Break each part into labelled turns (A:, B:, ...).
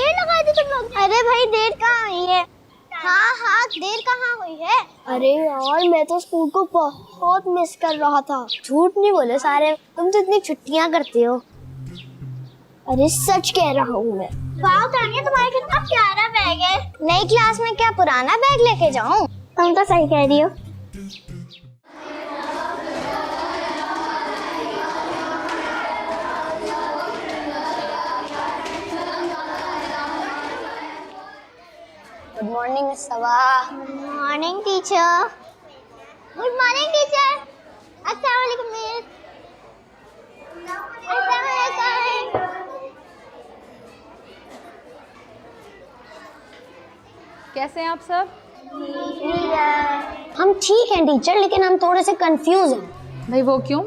A: देर लगा दी तुम लोग। अरे भाई देर कहाँ हुई है? हाँ देर कहाँ हुई है?
B: अरे यार मैं तो स्कूल को बहुत मिस कर रहा था। झूठ नहीं बोले सारे, तुम तो इतनी छुट्टियां करते हो। अरे सच कह रहा हूँ मैं।
A: वाह तानिया, तुम्हारा कितना प्यारा बैग है।
B: नई क्लास में क्या पुराना बैग लेके जाऊँ?
A: तुम तो सही कह रही हो।
B: Good morning miss Saba.
A: Good morning teacher. Good morning teacher. अस्सलाम वालेकुम मिस। अस्सलाम वालेकुम।
C: कैसे हैं आप सब?
B: हम ठीक हैं टीचर, लेकिन हम थोड़े से कंफ्यूज हैं।
C: भाई वो क्यों?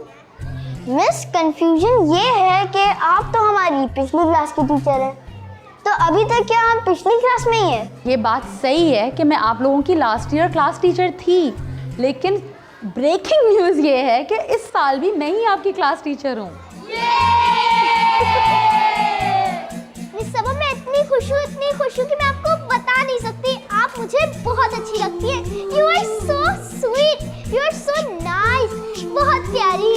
B: मिस कंफ्यूजन ये है कि आप तो हमारी पिछली क्लास की टीचर हैं, तो अभी तक क्या हम पिछली क्लास में ही हैं?
C: ये बात सही है कि मैं आप लोगों की लास्ट ईयर क्लास टीचर थी, लेकिन ब्रेकिंग न्यूज़ ये है कि इस साल भी मैं ही आपकी क्लास टीचर हूँ।
A: मिस सबा, मैं इतनी खुश हूँ कि मैं आपको बता नहीं सकती। आप मुझे बहुत अच्छी लगती हैं। You are so sweet, you are so nice, बहुत प्यारी।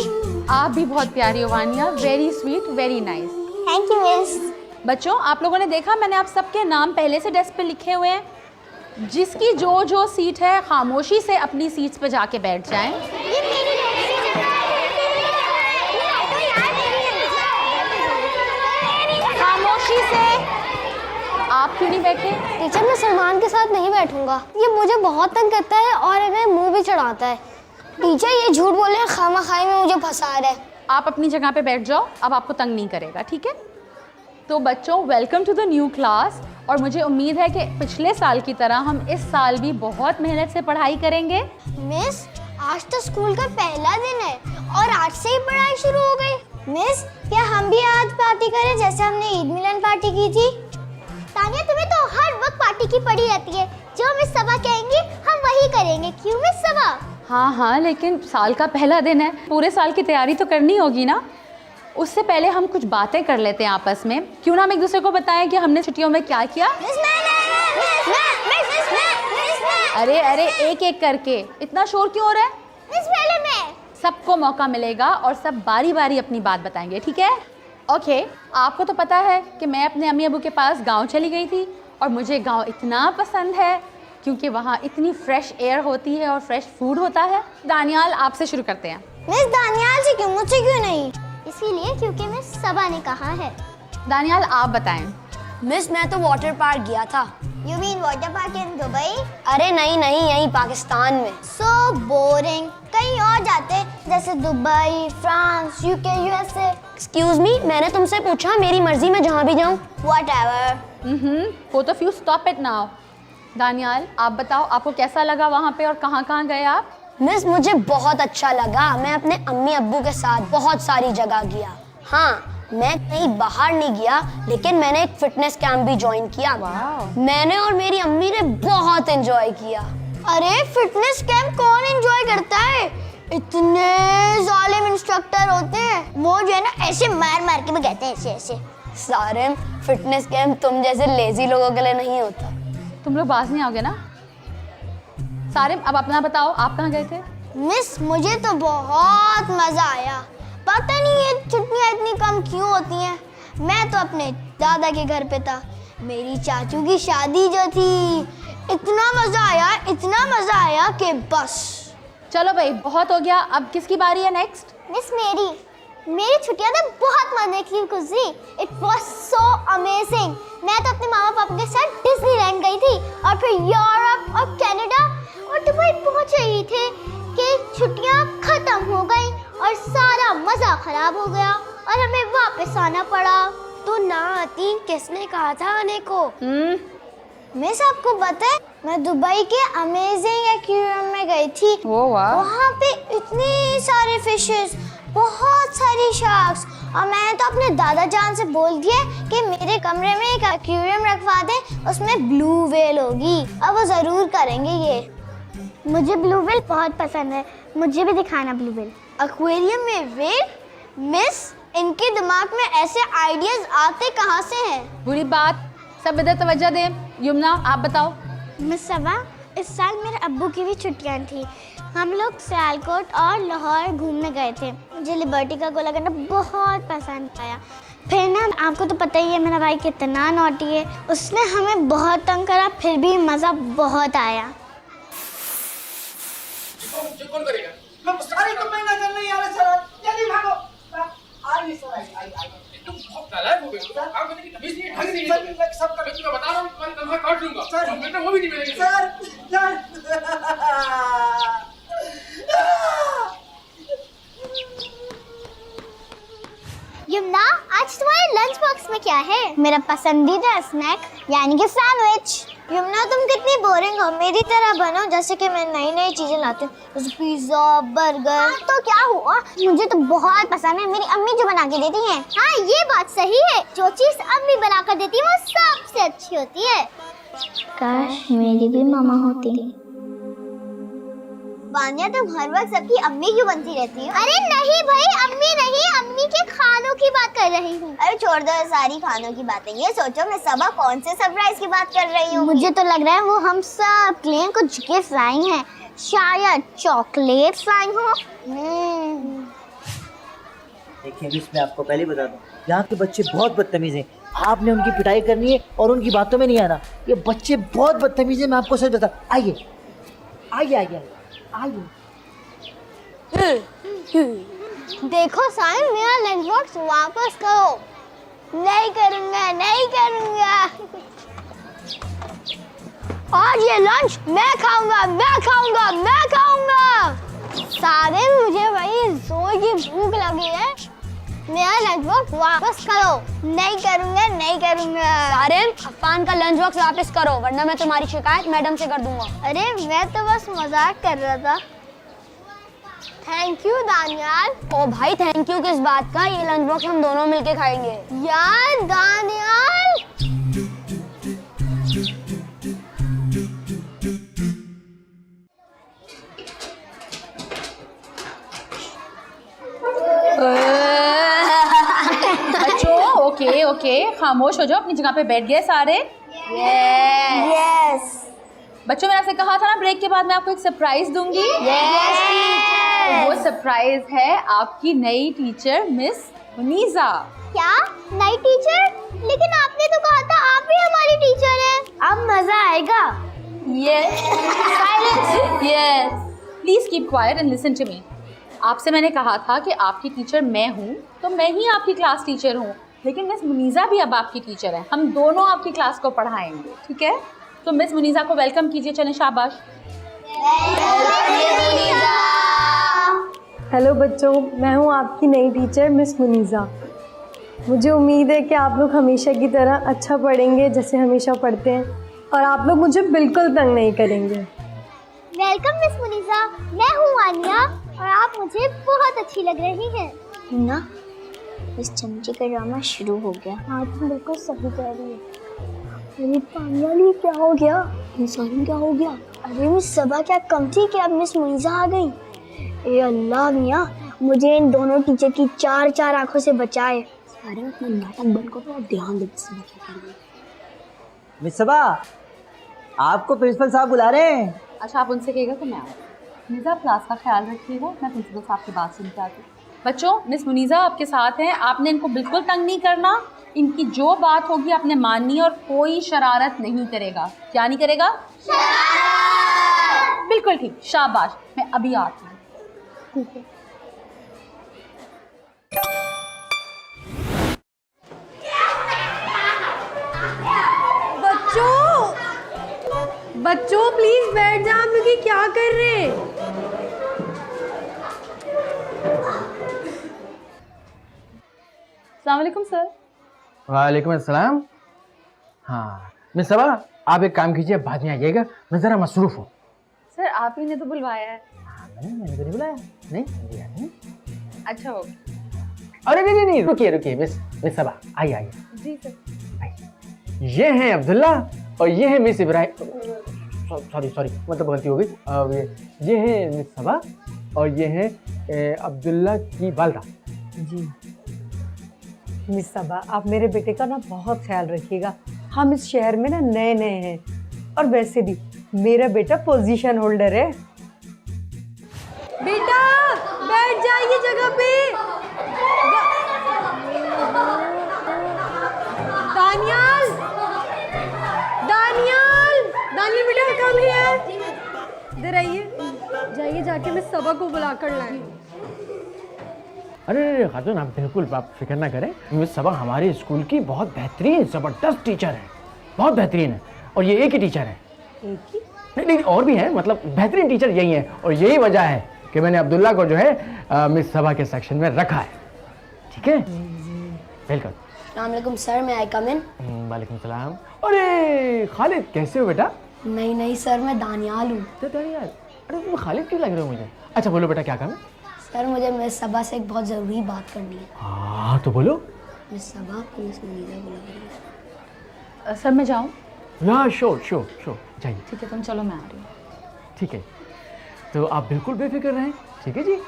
C: आप भी बहुत प्यारी हो Vania, very sweet, very nice.
A: Thank you miss.
C: बच्चों, आप लोगों ने देखा मैंने आप सबके नाम पहले से डेस्क पे लिखे हुए हैं। जिसकी जो जो सीट है खामोशी से अपनी सीट्स पे जाके बैठ जाएं।
A: ये मेरी
C: खामोशी से आप क्यों नहीं बैठे?
B: टीचर मैं सलमान के साथ नहीं बैठूंगा, ये मुझे बहुत तंग करता है और इन्हें मुंह भी चढ़ाता है। टीचर ये झूठ बोल रहे हैं, खामखाई में मुझे फंसा रहा है।
C: आप अपनी जगह पे बैठ जाओ, अब आपको तंग नहीं करेगा, ठीक है? तो बच्चों, welcome to the new class. और मुझे उम्मीद है कि पिछले साल की तरह हम इस साल भी बहुत मेहनत से पढ़ाई करेंगे।
B: मिस आज तो स्कूल का पहला दिन है और आज से ही पढ़ाई शुरू हो गई। मिस क्या हम भी आज पार्टी करें जैसे हमने ईद मिलन पार्टी की थी?
A: तानिया, तुम्हें तो हर वक्त पार्टी की पड़ी रहती है। जो मिस सबा कहेंगी हम वही करेंगे, क्यों मिस सबा?
C: हाँ, लेकिन साल का पहला दिन है, पूरे साल की तैयारी तो करनी होगी ना। उससे पहले हम कुछ बातें कर लेते हैं आपस में। क्यों ना हम एक दूसरे को बताएं कि हमने छुट्टियों में क्या किया। अरे एक एक करके, इतना शोर क्यों हो रहा है?
A: मिस पहले मैं।
C: सबको मौका मिलेगा और सब बारी बारी अपनी बात बताएंगे, ठीक है? ओके, आपको तो पता है कि मैं अपने अम्मी अबू के पास गांव चली गई थी और मुझे गांव इतना पसंद है क्योंकि वहाँ इतनी फ्रेश एयर होती है और फ्रेश फूड होता है। दानियाल, आपसे शुरू करते हैं।
B: मिस दानियाल से क्यों, मुझसे क्यों नहीं?
A: इसीलिए क्योंकि मिस सबा ने कहा है।
C: दानियाल, आप बताएं।
B: मिस मैं तो वाटर पार्क गया था।
A: You mean water park in Dubai?
B: अरे नहीं, यहीं पाकिस्तान में।
A: So boring. कहीं और जाते, जैसे Dubai, France, UK, USA.
B: Excuse me, मैंने तुमसे पूछा, मेरी मर्जी में जहाँ भी जाऊँ।
A: Whatever.
C: Both of you stop it now. Daniyal, आप बताओं, आपको कैसा लगा वहाँ पे और कहाँ कहाँ गए आप?
B: मिस मुझे बहुत अच्छा लगा। मैं अपने अम्मी अब्बू के साथ बहुत सारी जगह गया। हाँ, मैं कहीं बाहर नहीं गया, लेकिन मैंने एक फिटनेस कैंप भी ज्वाइन किया। मैंने और मेरी अम्मी ने बहुत एंजॉय किया।
A: अरे फिटनेस कैंप कौन एंजॉय करता है? इतने जालिम इंस्ट्रक्टर होते हैं, वो जो है ना ऐसे मार मार के भी कहते हैं ऐसे।
B: सारिम, फिटनेस कैंप तुम जैसे लेजी लोगों के लिए नहीं होता।
C: तुम लोग बाज नहीं आओगे ना? सारिम, अब अपना बताओ, आप कहाँ गए थे?
A: मिस मुझे तो बहुत मजा आया। पता नहीं ये छुट्टियाँ इतनी कम क्यों होती हैं। मैं तो अपने दादा के घर पे था। मेरी चाचू की शादी जो थी, इतना मजा आया कि बस।
C: चलो भाई, बहुत हो गया, अब किसकी बारी है नेक्स्ट?
A: मिस मेरी छुट्टियां तो बहुत मजे की गुजरी। It was so amazing. मैं तो अपने मामा पापा के साथ डिज्नीलैंड गई थी और फिर यूरोप और कनाडा और दुबई पहुंच रही थे कि छुट्टियां खत्म हो गई और सारा मजा खराब हो गया और हमें वापस आना पड़ा।
B: तो ना आती, किसने कहा था आने को?
A: मिस आपको पता है, मैं दुबई के अमेजिंग एक्वेरियम में गई थी। वहाँ पे इतने सारे फिशेस, बहुत सारी शार्क्स, और मैंने तो अपने दादा जान से बोल दिया कि मेरे कमरे में एक एक्वेरियम रखवा दे, उसमें ब्लू व्हेल होगी। अब वो जरूर करेंगे ये। मुझे ब्लू व्हेल बहुत पसंद है, मुझे भी दिखाना ब्लू व्हेल। एक्वेरियम में व्हेल? मिस इनके दिमाग में ऐसे आइडियाज आते कहाँ से हैं?
C: बुरी बात, सब इधर तवज्जो दें। यमुना आप बताओ।
A: मिस सबा, इस साल मेरे अब्बू की भी छुट्टियां थी। हम लोग सियालकोट और लाहौर घूमने गए थे। मुझे लिबर्टी का गोला करना बहुत पसंद आया। फिर ना आपको तो पता ही है मेरा भाई कितना नॉटी है, उसने हमें बहुत तंग करा, फिर भी मज़ा बहुत आया।
D: कौन करेगा? सारी तो मैं नजर नहीं आ रहा सर, जल्दी भागो। आ रही सर, आई।
E: तुम बहुत नालायक हो गए हो। काम करने की तमीज नहीं है, ढंग नहीं है।
D: मैं सब कर
E: मैं तुम्हें बता रहा हूँ, तुम्हारी तनख्वाह काट लूंगा।
D: सर।
E: बेटा वो भी नहीं मिलेगी।
A: यमुना, आज तुम्हारे लंच बॉक्स में क्या है? मेरा पसंदीदा स्नैक यानी कि सैंडविच। यमुना, तुम कितनी बोरिंग हो, मेरी तरह बनो जैसे कि मैं नई नई चीजें लाती हूँ, जैसे पिज्जा, बर्गर। तो क्या हुआ, मुझे तो बहुत पसंद है, मेरी अम्मी जो बना के देती हैं। हाँ, ये बात सही है, जो चीज अम्मी बना कर देती है वो सबसे अच्छी होती है। काश मेरी भी मामा होती। वानिया, तुम हर वक्त सबकी अम्मी क्यों बनती रहती हो? अरे नहीं भाई, अम्मी नहीं, अम्मी के खानों की बात कर रही हूँ। अरे छोड़ दो सारी खानों की बातें, ये सोचो मैं सबा कौन से सरप्राइज की बात कर रही हूँ। मुझे तो लग रहा है वो हम सब के लिए कुछ गिफ्ट लाई हैं, शायद चॉकलेट लाई हो।
F: देखिए मिस, मैं आपको पहले बता दूं, यहाँ के बच्चे बहुत बदतमीज हैं। आपने उनकी पिटाई करनी है और उनकी बातों में नहीं आना। ये बच्चे बहुत बदतमीज हैं, मैं आपको सच बता। आइए आइए आइए आइए।
A: देखो साइन, मेरा लंच बॉक्स वापस करो। नहीं करूँगा, नहीं करूँगा। आज ये लंच मैं खाऊंगा, मैं खाऊंगा, मैं खाऊंगा। सारे मुझे वही जोर की भूख लगी है, मेरा लंच बॉक्स वापस करो। नहीं करूँगा, नहीं करूँगा।
B: सारिन, अफान का लंच बॉक्स वापस करो वरना मैं तुम्हारी शिकायत मैडम से कर दूंगा।
A: अरे मैं तो बस मजाक कर रहा था। Thank you Daniyal.
B: ओ भाई, थैंक यू किस बात का, ये लंच बॉक्स हम दोनों मिलके खाएंगे।
A: यार दानियाल।
C: बच्चों ओके ओके, खामोश हो जाओ, अपनी जगह पे बैठ गए सारे।
A: यस।
C: बच्चों, मैंने आपसे कहा था ना ब्रेक के बाद मैं आपको एक सरप्राइज दूंगी। तो वो सरप्राइज है आपकी नई टीचर मिस मुनीजा।
A: क्या नई टीचर? लेकिन आपने तो कहा था आप भी हमारी टीचर हैं। अब मजा आएगा।
C: Yes, silence. Yes, please keep quiet and listen to me. आपसे मैंने कहा था कि आपकी टीचर मैं हूँ, तो मैं ही आपकी क्लास टीचर हूँ, लेकिन मिस मुनीजा भी अब आपकी टीचर है। हम दोनों आपकी क्लास को पढ़ाएंगे, ठीक है? तो मिस मुनीजा को वेलकम कीजिए, चलें, शाबाश।
G: हेलो बच्चों, मैं हूँ आपकी नई टीचर मिस मुनीजा। मुझे उम्मीद है कि आप लोग हमेशा की तरह अच्छा पढ़ेंगे जैसे हमेशा पढ़ते हैं, और आप लोग मुझे बिल्कुल तंग नहीं करेंगे।
A: वेलकम मिस मुनीजा, मैं हूँ वानिया और आप मुझे बहुत अच्छी लग रही हैं। ना, इस चमचे का ड्रामा शुरू हो गया। हाँ, तुम बिल्कुल सही कह रही है। अरे पानी क्या हो गया? इंसान क्या हो गया? अरे मिस सबा क्या कम थी कि अब मिस मुनीजा आ गई। ए अल्लाह मियाँ, मुझे इन दोनों टीचर की चार चार आंखों से बचाए।
B: सारे अपना नाटक बंद करो और ध्यान दे क्या करिए।
F: मिस सबा, आपको प्रिंसिपल साहब बुला रहे हैं।
C: अच्छा, आप उनसे कहिएगा तो मैं आऊँ। मुनीजा, क्लास का ख्याल रखिएगा, मैं प्रिंसिपल साहब की बात सुन के आती हूँ। बच्चों, मिस मुनीजा आपके साथ हैं, आपने इनको बिल्कुल तंग नहीं करना। इनकी जो बात होगी आपने माननी और कोई शरारत नहीं करेगा। क्या नहीं करेगा? शरारत। बिल्कुल ठीक, शाबाश। मैं अभी आती हूँ। ठीक है।
G: बच्चों प्लीज बैठ जाओ, आप लोग ये क्या कर रहे हैं?
C: अस्सलाम वालेकुम सर।
E: वालेकुम अस्सलाम। हाँ मिस सबा, आप एक काम कीजिए, बाद में आइएगा, मैं ज़रा मसरूफ़ हूँ।
C: सर आप ही ने तो बुलवाया है।
E: मैंने तो नहीं बुलाया। नहीं।
C: अच्छा हो।
E: अरे नहीं, रुकिए मिस सबा, आइए।
C: जी सर।
E: ये हैं अब्दुल्ला और ये है मिस इब्राहिम। सॉरी, मतलब गलती हो गई। अब ये है मिस सबा और ये है अब्दुल्ला की वालदा।
G: जी मिस सबा, आप मेरे बेटे का ना बहुत ख्याल रखिएगा। हम इस शहर में ना नए नए हैं, और वैसे भी मेरा बेटा पोजीशन होल्डर है। बेटा बैठ जाइए जगह पे। दानियाल, दानियाल, दानियाल बेटा कम हियर, इधर आइए। जाइए जाके मैं सबा को बुला कर लाए।
E: अरे खातून, आप बिल्कुल आप फिक्र ना करें। मिस सबा हमारे स्कूल की बहुत बेहतरीन ज़बरदस्त टीचर है, बहुत बेहतरीन है। और ये एक ही टीचर है।
G: एक ही?
E: नहीं, और भी हैं, मतलब बेहतरीन टीचर यही है। और यही वजह है कि मैंने अब्दुल्ला को जो है मिस सबा के सेक्शन में रखा है। ठीक है, वेलकम।
B: अस्सलाम वालेकुम सर, मैं आई कम इन?
E: वालेकुम सलाम। अरे खालिद, कैसे हो बेटा?
B: नहीं नहीं सर, मैं दानियाल हूँ।
E: तो यार, अरे तुम खालिद क्यों लग रहे हो मुझे? अच्छा बोलो बेटा, क्या काम है?
B: सर मुझे मिस सबा से एक बहुत ज़रूरी बात करनी है।
E: हाँ तो बोलो।
B: मिस सबा को मिस मुनीज़ा बुला रही है।
C: सर मैं जाऊँ?
E: या श्योर, जाइए।
C: ठीक है, तुम चलो, मैं आ रही हूँ।
E: ठीक है, तो आप बिल्कुल बेफिक्र रहें। ठीक है जी,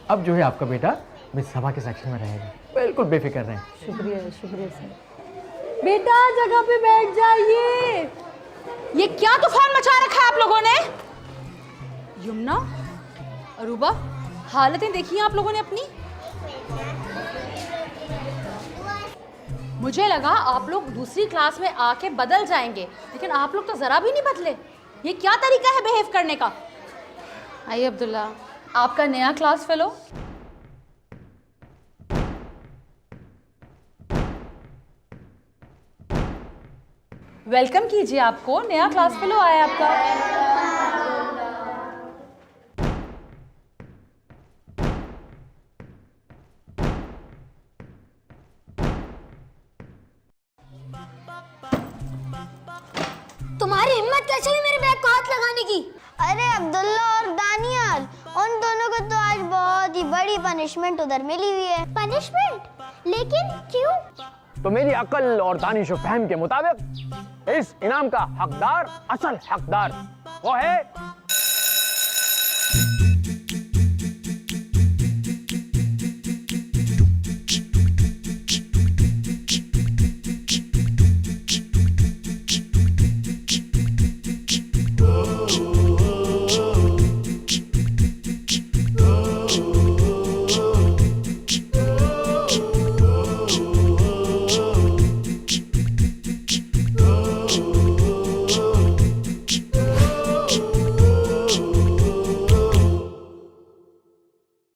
E: अब जो है आपका बेटा मिस सबा के सेक्शन में रहेगा, बिल्कुल बेफिक्र रहें।
G: शुक्रिया शुक्रिया सर। बेटा जगह पे बैठ जाइए।
C: ये क्या तूफान मचा रखा है आप लोगों ने? यमुना, अरूबा, हालतें देखी हैं आप लोगों ने अपनी? मुझे लगा आप लोग दूसरी क्लास में आके बदल जाएंगे, लेकिन आप लोग तो जरा भी नहीं बदले। ये क्या तरीका है बिहेव करने का? आइए अब्दुल्ला, आपका नया क्लास फेलो। वेलकम कीजिए, आपको नया क्लास फेलो आया आपका।
B: तुम्हारी हिम्मत कैसे हुई मेरे बैग को हाथ लगाने की?
A: अरे अब्दुल्ला और दानियाल, उन दोनों को तो आज बहुत ही बड़ी पनिशमेंट उधर मिली हुई है। पनिशमेंट? लेकिन क्यों?
E: तो मेरी अकल और दानिश व फहम के मुताबिक इस इनाम का हकदार, असल हकदार वो है